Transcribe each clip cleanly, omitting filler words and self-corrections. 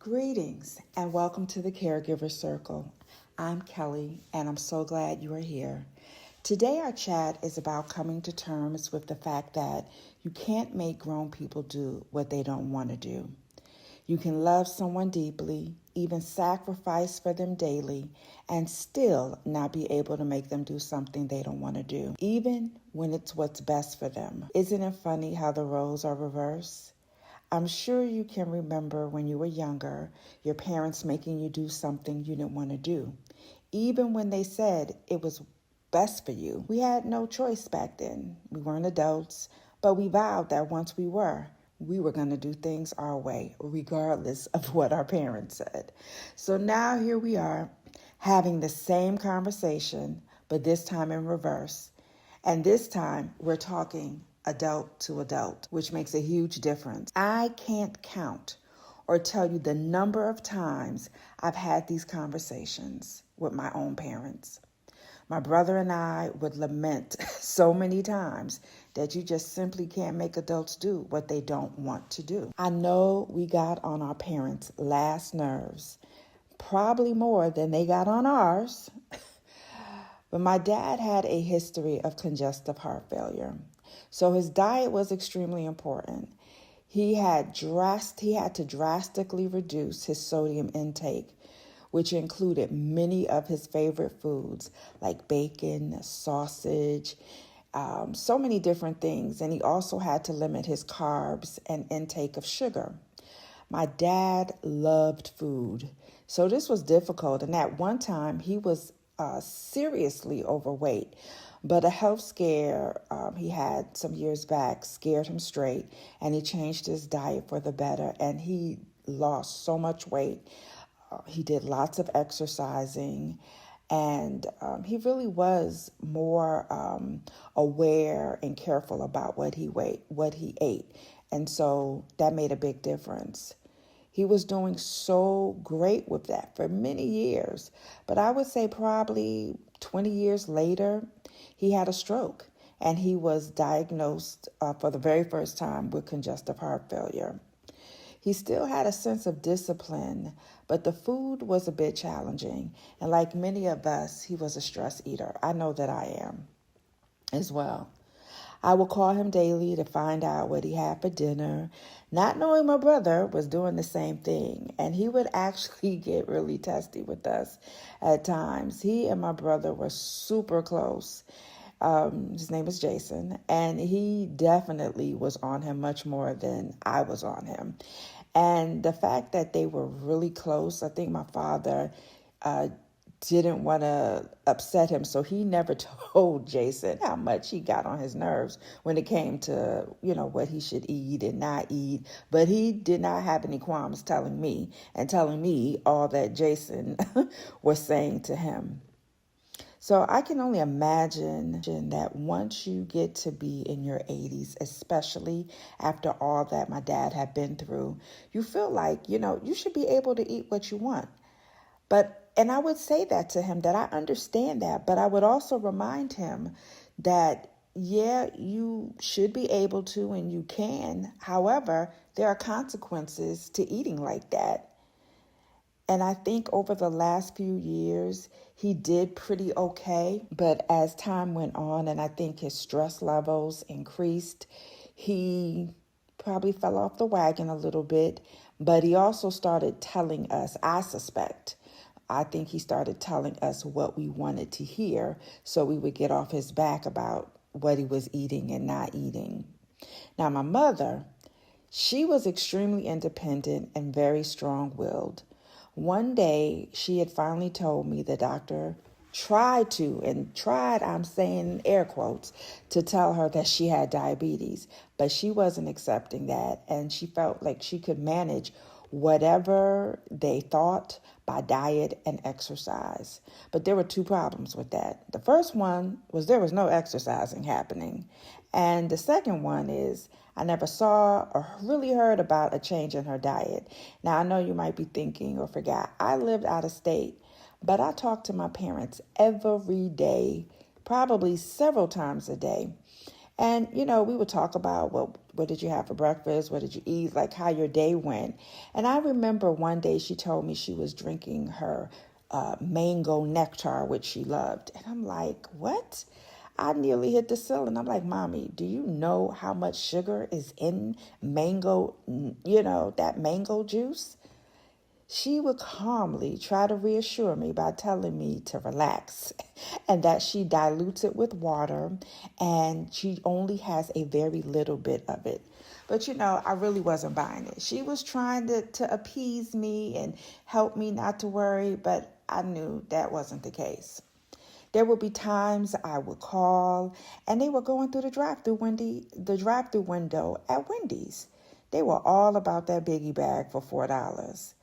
Greetings and welcome to the Caregiver Circle. I'm Kelly and I'm so glad you are here. Today our chat is about coming to terms with the fact that you can't make grown people do what they don't want to do. You can love someone deeply, even sacrifice for them daily, and still not be able to make them do something they don't want to do, even when it's what's best for them. Isn't it funny how the roles are reversed? I'm sure you can remember when you were younger, your parents making you do something you didn't want to do, even when they said it was best for you. We had no choice back then. We weren't adults, but we vowed that once we were going to do things our way, regardless of what our parents said. So now here we are, having the same conversation, but this time in reverse. And this time we're talking adult to adult, which makes a huge difference. I can't count or tell you the number of times I've had these conversations with my own parents. My brother and I would lament so many times that you just simply can't make adults do what they don't want to do. I know we got on our parents' last nerves, probably more than they got on ours. But my dad had a history of congestive heart failure. So his diet was extremely important. He had to drastically reduce his sodium intake, which included many of his favorite foods like bacon, sausage, so many different things. And he also had to limit his carbs and intake of sugar. My dad loved food, so this was difficult. And at one time, he was seriously overweight. But a health scare he had some years back scared him straight, and he changed his diet for the better, and he lost so much weight. He did lots of exercising, and he really was more aware and careful about what he ate. And so that made a big difference. He was doing so great with that for many years. But I would say probably 20 years later, he had a stroke, and he was diagnosed for the very first time with congestive heart failure. He still had a sense of discipline, but the food was a bit challenging. And like many of us, he was a stress eater. I know that I am as well. I would call him daily to find out what he had for dinner, not knowing my brother was doing the same thing. And he would actually get really testy with us at times. He and my brother were super close. His name is Jason, and he definitely was on him much more than I was on him. And the fact that they were really close, I think my father didn't want to upset him, so he never told Jason how much he got on his nerves when it came to, what he should eat and not eat. But he did not have any qualms telling me all that Jason was saying to him. So I can only imagine that once you get to be in your 80s, especially after all that my dad had been through, you feel like, you should be able to eat what you want. And I would say that to him, that I understand that, but I would also remind him that, yeah, you should be able to and you can. However, there are consequences to eating like that. And I think over the last few years, he did pretty okay. But as time went on and I think his stress levels increased, he probably fell off the wagon a little bit. But he also started telling us, I think he started telling us what we wanted to hear so we would get off his back about what he was eating and not eating. Now, my mother, she was extremely independent and very strong-willed. One day, she had finally told me the doctor tried, I'm saying air quotes, to tell her that she had diabetes, but she wasn't accepting that, and she felt like she could manage whatever they thought by diet and exercise. But there were two problems with that. The first one was there was no exercising happening. And the second one is I never saw or really heard about a change in her diet. Now, I know you might be thinking or forgot, I lived out of state, but I talked to my parents every day, probably several times a day. And, we would talk about what did you have for breakfast? What did you eat? Like how your day went. And I remember one day she told me she was drinking her mango nectar, which she loved. And I'm like, what? I nearly hit the ceiling. I'm like, Mommy, do you know how much sugar is in mango, that mango juice? She would calmly try to reassure me by telling me to relax and that she dilutes it with water and she only has a very little bit of it. But I really wasn't buying it. She was trying to appease me and help me not to worry, but I knew that wasn't the case. There would be times I would call and they were going through the drive-through window at Wendy's. They were all about that biggie bag for $4.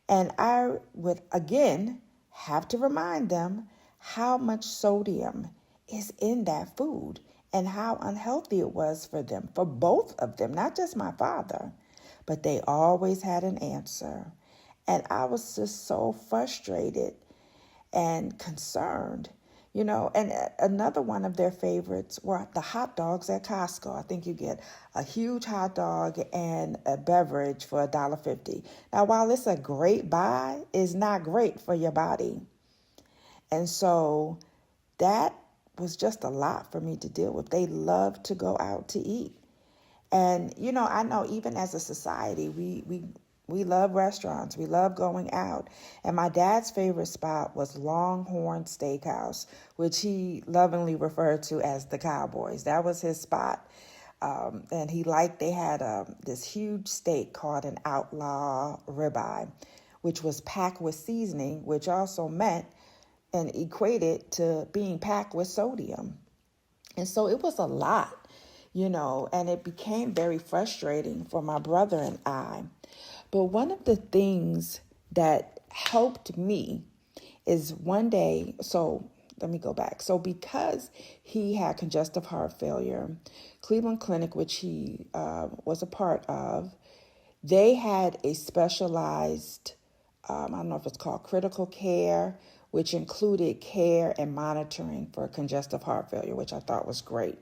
And I would, again, have to remind them how much sodium is in that food and how unhealthy it was for them, for both of them, not just my father. But they always had an answer. And I was just so frustrated and concerned. And another one of their favorites were the hot dogs at Costco. I think you get a huge hot dog and a beverage for $1.50. Now, while it's a great buy, it's not great for your body. And so that was just a lot for me to deal with. They love to go out to eat. And, I know even as a society, we love restaurants. We love going out. And my dad's favorite spot was Longhorn Steakhouse, which he lovingly referred to as the Cowboys. That was his spot. And they had this huge steak called an outlaw ribeye, which was packed with seasoning, which also meant and equated to being packed with sodium. And so it was a lot, and it became very frustrating for my brother and I. But one of the things that helped me is one day, so let me go back. So because he had congestive heart failure, Cleveland Clinic, which he was a part of, they had a specialized, I don't know if it's called critical care, which included care and monitoring for congestive heart failure, which I thought was great.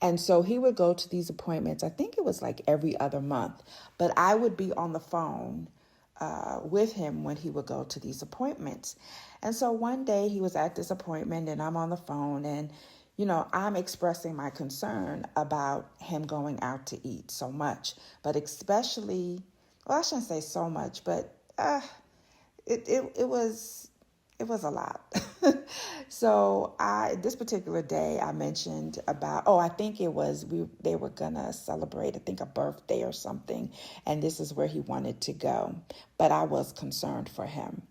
And so he would go to these appointments. I think it was like every other month, but I would be on the phone with him when he would go to these appointments. And so one day he was at this appointment and I'm on the phone and, I'm expressing my concern about him going out to eat so much, but especially, well, I shouldn't say so much, but it was a lot. So this particular day I mentioned about, I think it was, they were going to celebrate, I think a birthday or something. And this is where he wanted to go. But I was concerned for him.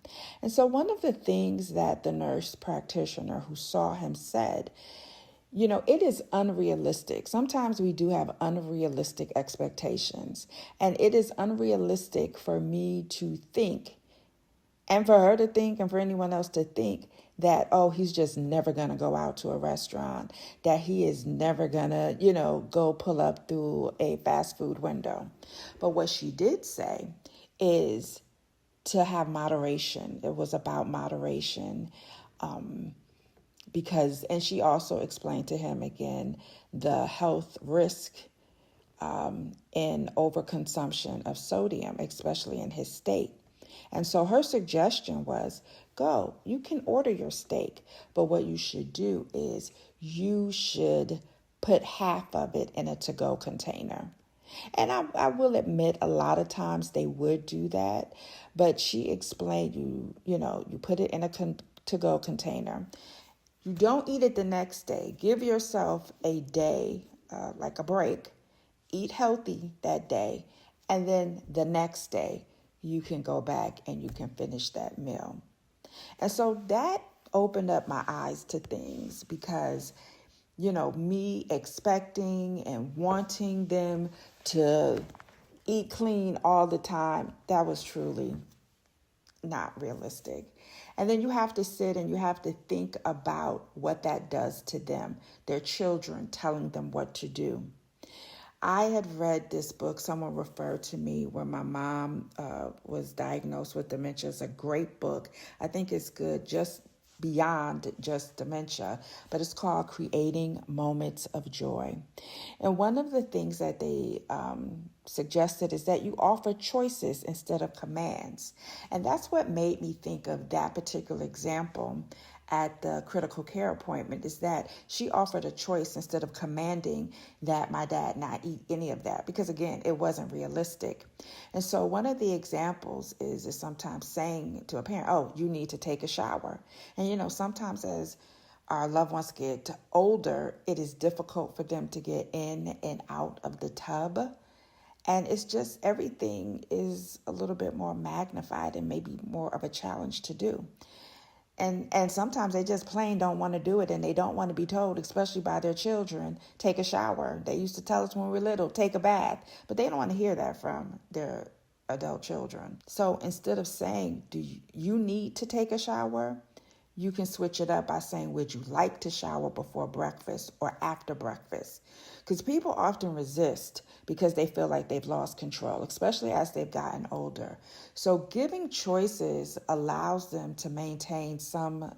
And so one of the things that the nurse practitioner who saw him said, it is unrealistic. Sometimes we do have unrealistic expectations. And it is unrealistic for me to think and for her to think and for anyone else to think that, he's just never going to go out to a restaurant, that he is never going to, go pull up through a fast food window. But what she did say is to have moderation. It was about moderation and she also explained to him again the health risk in overconsumption of sodium, especially in his state. And so her suggestion was, you can order your steak, but what you should do is you should put half of it in a to-go container. And I will admit a lot of times they would do that, but she explained you put it in a to-go container. You don't eat it the next day. Give yourself a day, like a break. Eat healthy that day. And then the next day, you can go back and you can finish that meal. And so that opened up my eyes to things because, me expecting and wanting them to eat clean all the time, that was truly not realistic. And then you have to sit and you have to think about what that does to them, their children, telling them what to do. I had read this book, someone referred to me when my mom was diagnosed with dementia. It's a great book. I think it's good just beyond just dementia, but it's called Creating Moments of Joy. And one of the things that they suggested is that you offer choices instead of commands. And that's what made me think of that particular example at the critical care appointment, is that she offered a choice instead of commanding that my dad not eat any of that, because again, it wasn't realistic. And so one of the examples is sometimes saying to a parent, oh, you need to take a shower. And sometimes as our loved ones get older, it is difficult for them to get in and out of the tub. And it's just everything is a little bit more magnified and maybe more of a challenge to do. And sometimes they just plain don't want to do it, and they don't want to be told, especially by their children, take a shower. They used to tell us when we were little, take a bath, but they don't want to hear that from their adult children. So instead of saying, do you need to take a shower? You can switch it up by saying, would you like to shower before breakfast or after breakfast? Because people often resist because they feel like they've lost control, especially as they've gotten older. So giving choices allows them to maintain some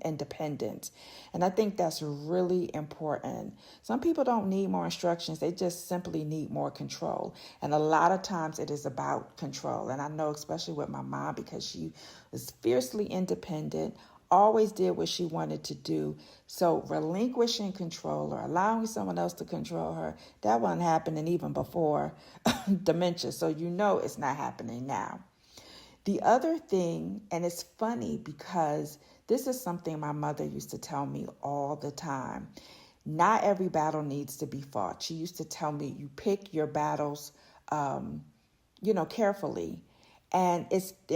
independence. And I think that's really important. Some people don't need more instructions. They just simply need more control. And a lot of times it is about control. And I know, especially with my mom, because she was fiercely independent, always did what she wanted to do. So relinquishing control or allowing someone else to control her, that wasn't happening even before dementia. So it's not happening now. The other thing, and it's funny because this is something my mother used to tell me all the time. Not every battle needs to be fought. She used to tell me, you pick your battles, carefully. And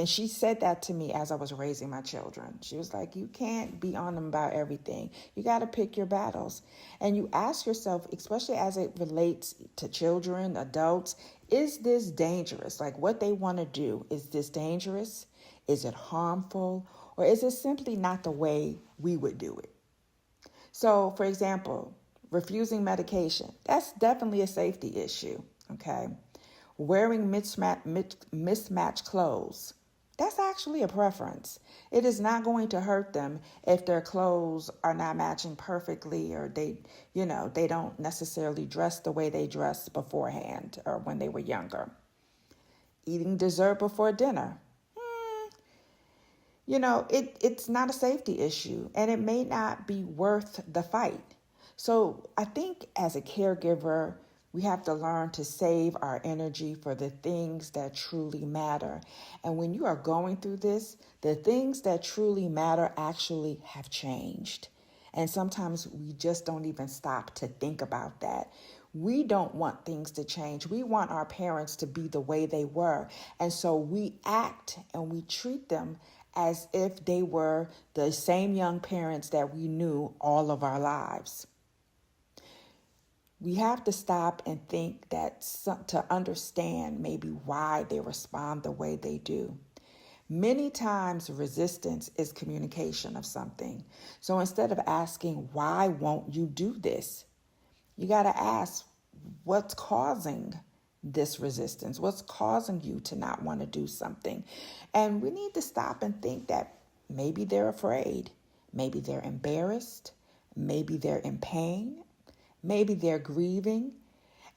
she said that to me as I was raising my children. She was like, you can't be on them about everything. You got to pick your battles. And you ask yourself, especially as it relates to children, adults, is this dangerous? Like what they want to do, is this dangerous? Is it harmful? Or is it simply not the way we would do it? So, for example, refusing medication, that's definitely a safety issue, okay? Wearing mismatched clothes, that's actually a preference. It is not going to hurt them if their clothes are not matching perfectly, or they don't necessarily dress the way they dressed beforehand or when they were younger. Eating dessert before dinner. It's not a safety issue, and it may not be worth the fight. So I think as a caregiver, we have to learn to save our energy for the things that truly matter. And when you are going through this, the things that truly matter actually have changed. And sometimes we just don't even stop to think about that. We don't want things to change. We want our parents to be the way they were. And so we act and we treat them as if they were the same young parents that we knew all of our lives. We have to stop and think to understand maybe why they respond the way they do. Many times resistance is communication of something. So instead of asking, why won't you do this? You got to ask, what's causing this resistance? What's causing you to not want to do something? And we need to stop and think that maybe they're afraid. Maybe they're embarrassed. Maybe they're in pain. Maybe they're grieving,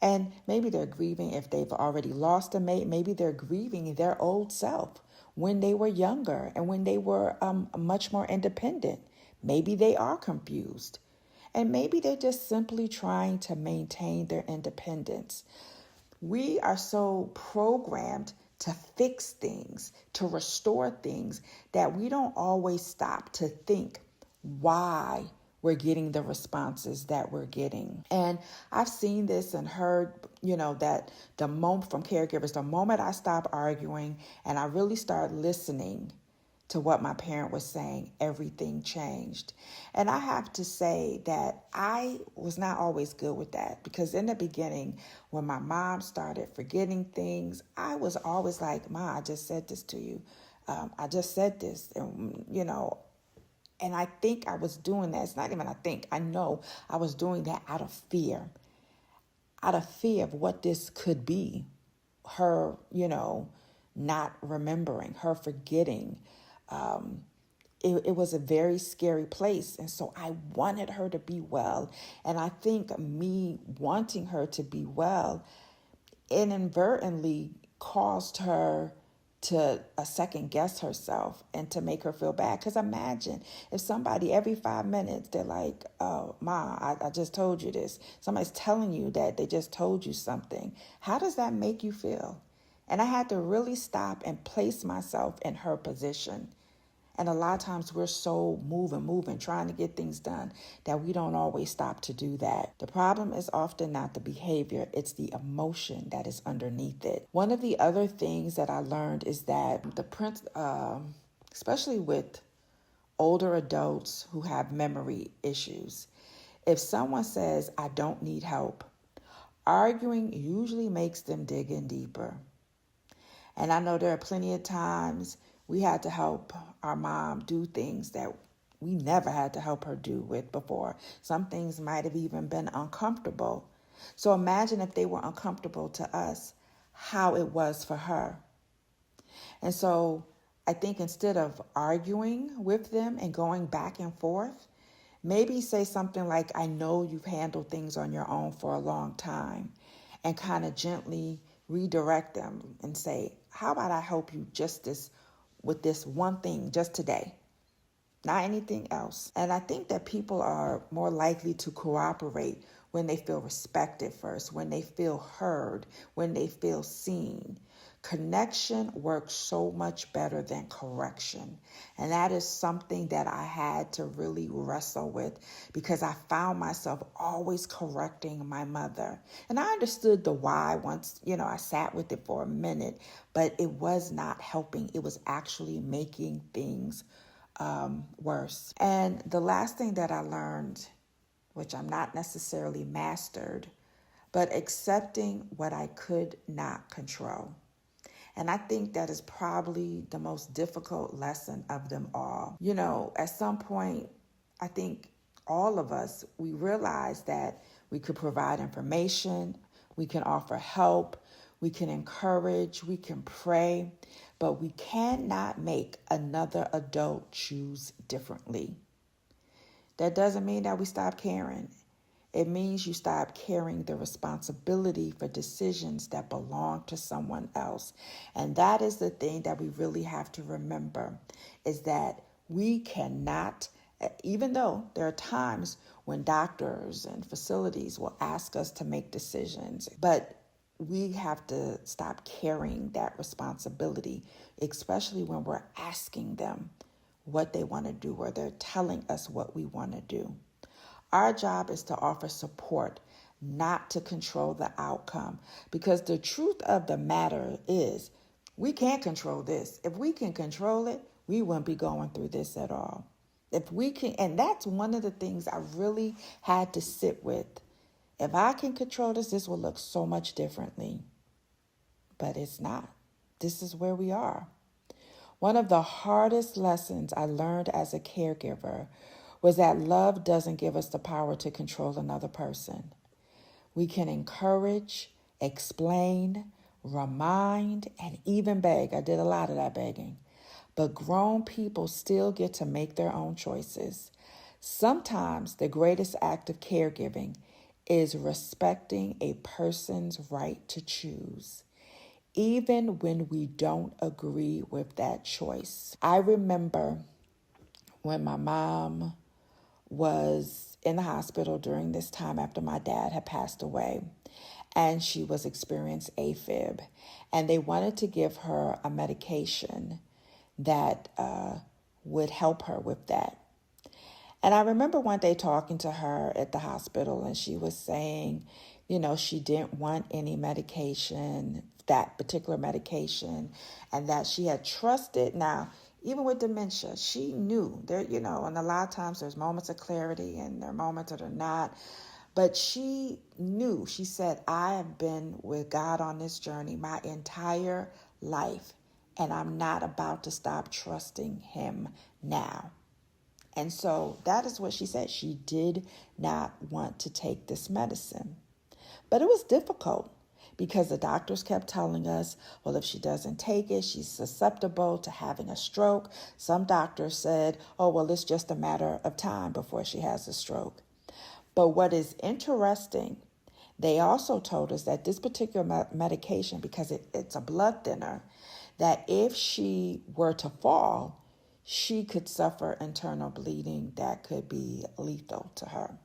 and maybe they're grieving if they've already lost a mate. Maybe they're grieving their old self when they were younger and when they were much more independent. Maybe they are confused, and maybe they're just simply trying to maintain their independence. We are so programmed to fix things, to restore things, that we don't always stop to think why we're getting the responses that we're getting. And I've seen this and heard, that the moment from caregivers, the moment I stopped arguing and I really started listening to what my parent was saying, everything changed. And I have to say that I was not always good with that, because in the beginning, when my mom started forgetting things, I was always like, Ma, I just said this to you. I just said this, and I think I was doing that. It's not even I know I was doing that out of fear of what this could be. Her, not remembering, her forgetting. it was a very scary place. And so I wanted her to be well. And I think me wanting her to be well inadvertently caused her to second guess herself and to make her feel bad. Because imagine if somebody every 5 minutes, they're like, oh, Ma, I just told you this. Somebody's telling you that they just told you something. How does that make you feel? And I had to really stop and place myself in her position. And a lot of times we're so moving, trying to get things done that we don't always stop to do that. The problem is often not the behavior, it's the emotion that is underneath it. One of the other things that I learned is that especially with older adults who have memory issues, if someone says, I don't need help, arguing usually makes them dig in deeper. And I know there are plenty of times we had to help our mom do things that we never had to help her do with before. Some things might have even been uncomfortable. So imagine if they were uncomfortable to us, how it was for her. And so I think instead of arguing with them and going back and forth, maybe say something like, I know you've handled things on your own for a long time, and kind of gently redirect them and say, how about I help you with this one thing just today, not anything else. And I think that people are more likely to cooperate when they feel respected first, when they feel heard, when they feel seen. Connection works so much better than correction. And that is something that I had to really wrestle with, because I found myself always correcting my mother. And I understood the why once, I sat with it for a minute, but it was not helping. It was actually making things worse. And the last thing that I learned, which I'm not necessarily mastered, but accepting what I could not control. And I think that is probably the most difficult lesson of them all. At some point, I think all of us, we realized that we could provide information, we can offer help, we can encourage, we can pray, but we cannot make another adult choose differently. That doesn't mean that we stop caring. It means you stop carrying the responsibility for decisions that belong to someone else. And that is the thing that we really have to remember, is that we cannot, even though there are times when doctors and facilities will ask us to make decisions, but we have to stop carrying that responsibility, especially when we're asking them what they want to do or they're telling us what we want to do. Our job is to offer support, not to control the outcome. Because the truth of the matter is, we can't control this. If we can control it, we wouldn't be going through this at all. If we can, and that's one of the things I really had to sit with. If I can control this, this will look so much differently. But it's not. This is where we are. One of the hardest lessons I learned as a caregiver was that love doesn't give us the power to control another person. We can encourage, explain, remind, and even beg. I did a lot of that begging. But grown people still get to make their own choices. Sometimes the greatest act of caregiving is respecting a person's right to choose, even when we don't agree with that choice. I remember when my mom was in the hospital during this time after my dad had passed away, and she was experiencing AFib, and they wanted to give her a medication that would help her with that. And I remember one day talking to her at the hospital, and she was saying, she didn't want any medication, that particular medication, and that she had trusted. Now, even with dementia, she knew there, and a lot of times there's moments of clarity and there are moments that are not. But she knew, she said, I have been with God on this journey my entire life, and I'm not about to stop trusting him now. And so that is what she said. She did not want to take this medicine. But it was difficult because the doctors kept telling us, well, if she doesn't take it, she's susceptible to having a stroke. Some doctors said, oh, well, it's just a matter of time before she has a stroke. But what is interesting, they also told us that this particular medication, because it's a blood thinner, that if she were to fall, she could suffer internal bleeding that could be lethal to her.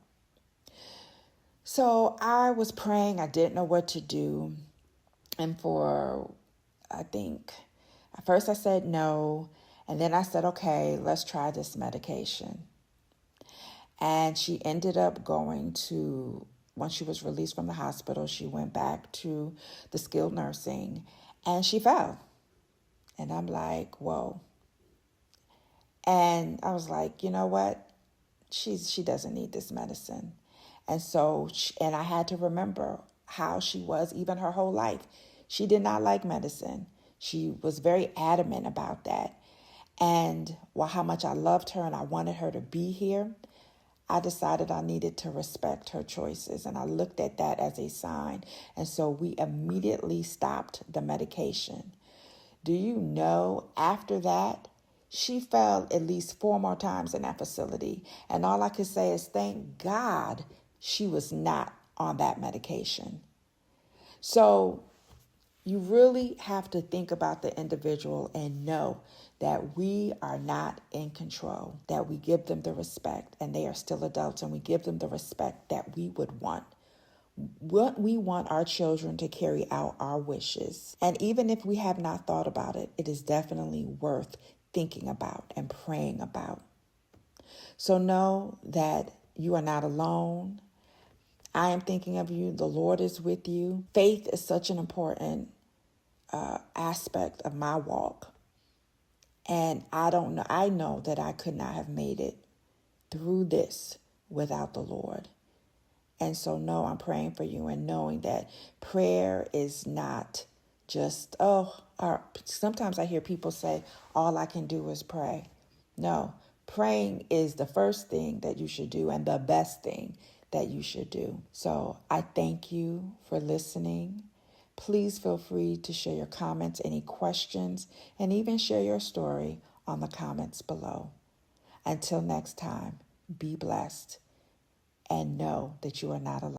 So I was praying. I didn't know what to do. And I think, at first I said no. And then I said, okay, let's try this medication. And she ended up once she was released from the hospital, she went back to the skilled nursing and she fell. And I'm like, whoa. And I was like, you know what? She doesn't need this medicine. And so, and I had to remember how she was even her whole life. She did not like medicine. She was very adamant about that. And how much I loved her and I wanted her to be here, I decided I needed to respect her choices. And I looked at that as a sign. And so we immediately stopped the medication. Do you know, after that, she fell at least 4 more times in that facility. And all I could say is thank God she was not on that medication. So you really have to think about the individual and know that we are not in control, that we give them the respect, and they are still adults, and we give them the respect that we would want. We want our children to carry out our wishes. And even if we have not thought about it, it is definitely worth thinking about and praying about. So know that you are not alone. I am thinking of you. The Lord is with you. Faith is such an important aspect of my walk. And I know that I could not have made it through this without the Lord. And so, no, I'm praying for you and knowing that prayer is not just, sometimes I hear people say, all I can do is pray. No, praying is the first thing that you should do and the best thing that you should do. So I thank you for listening. Please feel free to share your comments, any questions, and even share your story on the comments below. Until next time, be blessed and know that you are not alone.